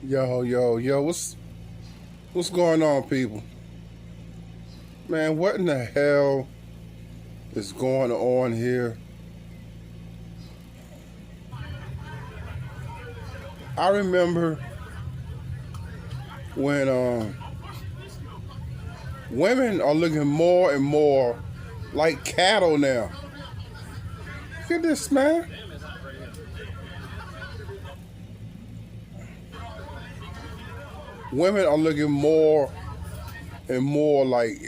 Yo, what's going on, people? Man, what in the hell is going on here? I remember when women are looking more and more like cattle now. Look at this, man. Women are looking more and more like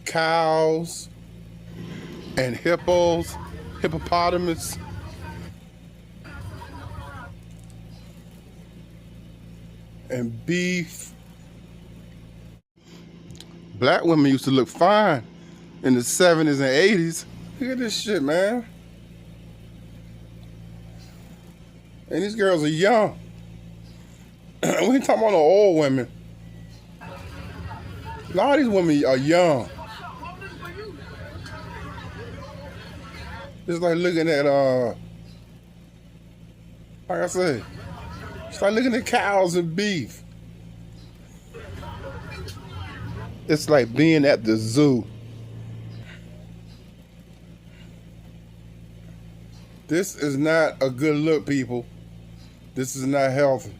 cows and hippopotamus. And beef. Black women used to look fine in the 70s and 80s. Look at this shit, man. And these girls are young. We ain't talking about no old women. A lot of these women are young. It's like looking at, like I said, it's like looking at cows and beef. It's like being at the zoo. This is not a good look, people. This is not healthy.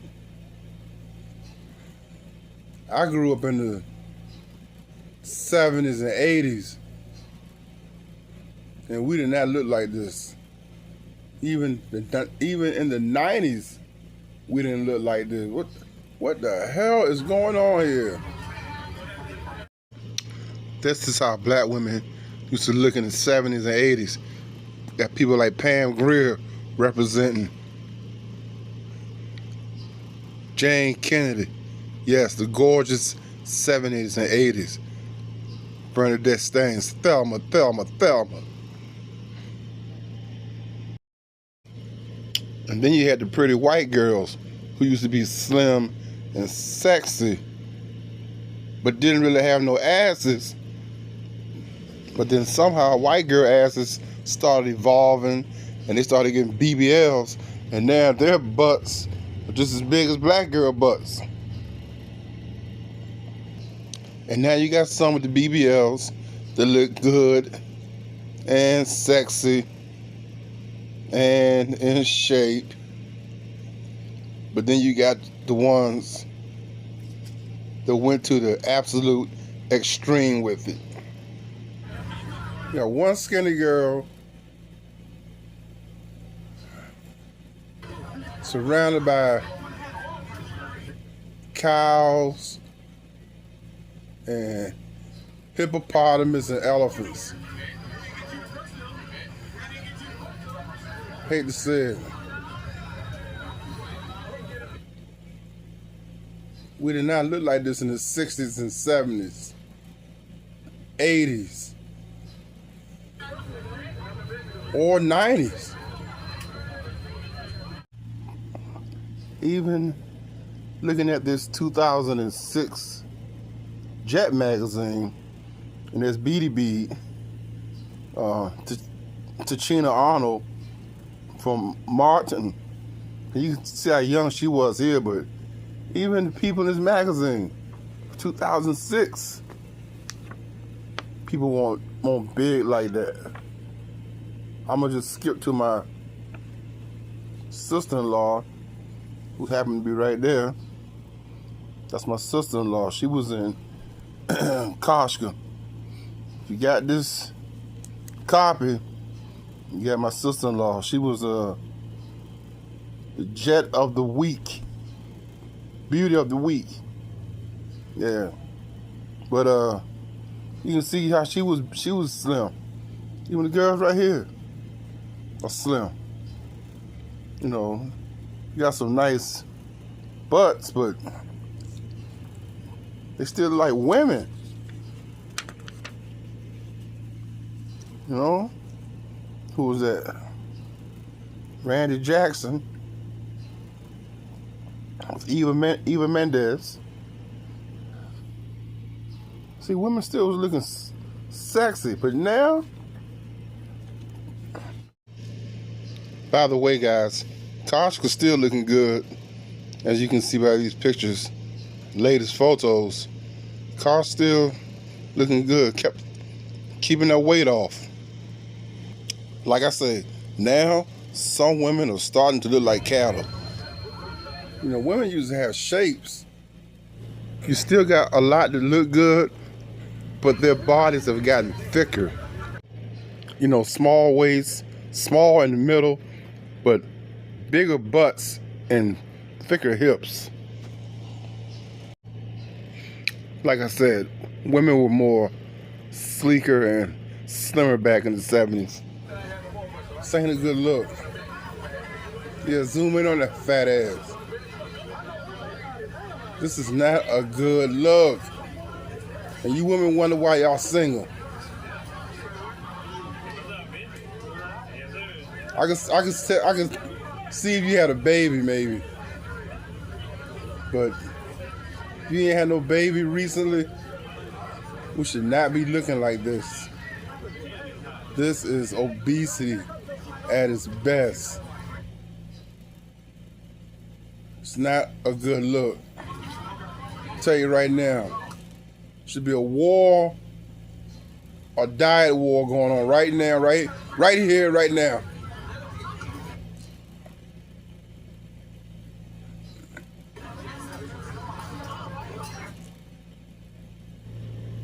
I grew up in the 70s and 80s, and we did not look like this. Even in the 90s, we didn't look like this. What the hell is going on here? This is how black women used to look in the 70s and 80s. Got people like Pam Grier representing Jane Kennedy. Yes, the gorgeous 70s and 80s. Bernadette Staines, Thelma. And then you had the pretty white girls who used to be slim and sexy, but didn't really have no asses. But then somehow white girl asses started evolving and they started getting BBLs, and now their butts are just as big as black girl butts. And now you got some with the BBLs that look good and sexy and in shape. But then you got the ones that went to the absolute extreme with it. You got one skinny girl surrounded by cows and hippopotamus and elephants. Hate to say it. We did not look like this in the 60s and 70s, 80s, or 90s. Even looking at this 2006 Jet magazine, and there's Beady Bee, Tachina Arnold from Martin. You can see how young she was here, but even the people in this magazine, 2006, people want big like that. I'm gonna just skip to my sister-in-law, who happened to be right there. That's my sister-in-law. She was in Koshka. If you got this copy, you got my sister-in-law. She was the Jet of the Week, Beauty of the Week. Yeah, but you can see how she was slim. Even the girls right here are slim. You know, you got some nice butts, but they still like women. You know? Who was that? Randy Jackson. Eva Mendes. See, women still was looking sexy, but now... By the way, guys, Toshka's still looking good. As you can see by these pictures, latest photos, car still looking good, kept keeping that weight off. Like I said, now some women are starting to look like cattle. You know, women used to have shapes. You still got a lot to look good, but their bodies have gotten thicker. You know, small waists, small in the middle, but bigger butts and thicker hips. Like I said, women were more sleeker and slimmer back in the 70s. This ain't a good look. Yeah, zoom in on that fat ass. This is not a good look. And you women wonder why y'all single. I can see if you had a baby maybe. But if you ain't had no baby recently, we should not be looking like this. This is obesity at its best. It's not a good look. I'll tell you right now, should be a war, a diet war going on right now, right here, right now.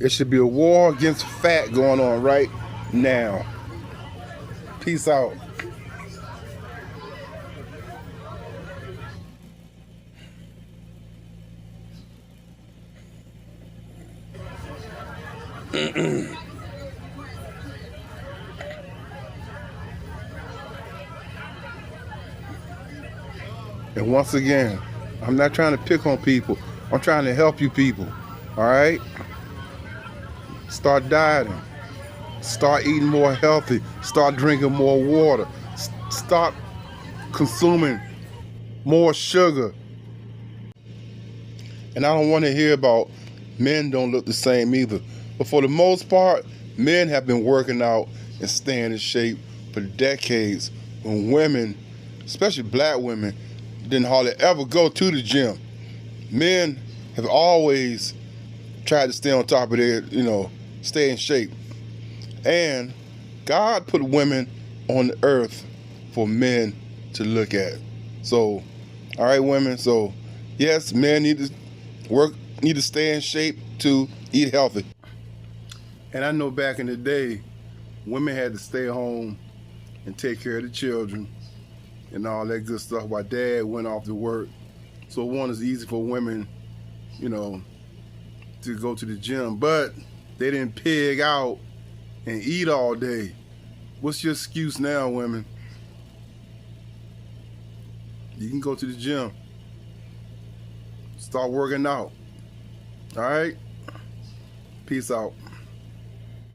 It should be a war against fat going on right now. Peace out. And once again, I'm not trying to pick on people. I'm trying to help you people. All right? Start dieting. Start eating more healthy. Start drinking more water. Stop consuming more sugar. And I don't want to hear about men don't look the same either. But for the most part, men have been working out and staying in shape for decades when women, especially black women, didn't hardly ever go to the gym. Men have always tried to stay on top of their, stay in shape. And God put women on the earth for men to look at. So, all right, women. So, yes, men need to stay in shape to eat healthy. And I know back in the day, women had to stay home and take care of the children and all that good stuff while dad went off to work. So one is easy for women, to go to the gym, but they didn't pig out and eat all day. What's your excuse now, women? You can go to the gym. Start working out. All right? Peace out.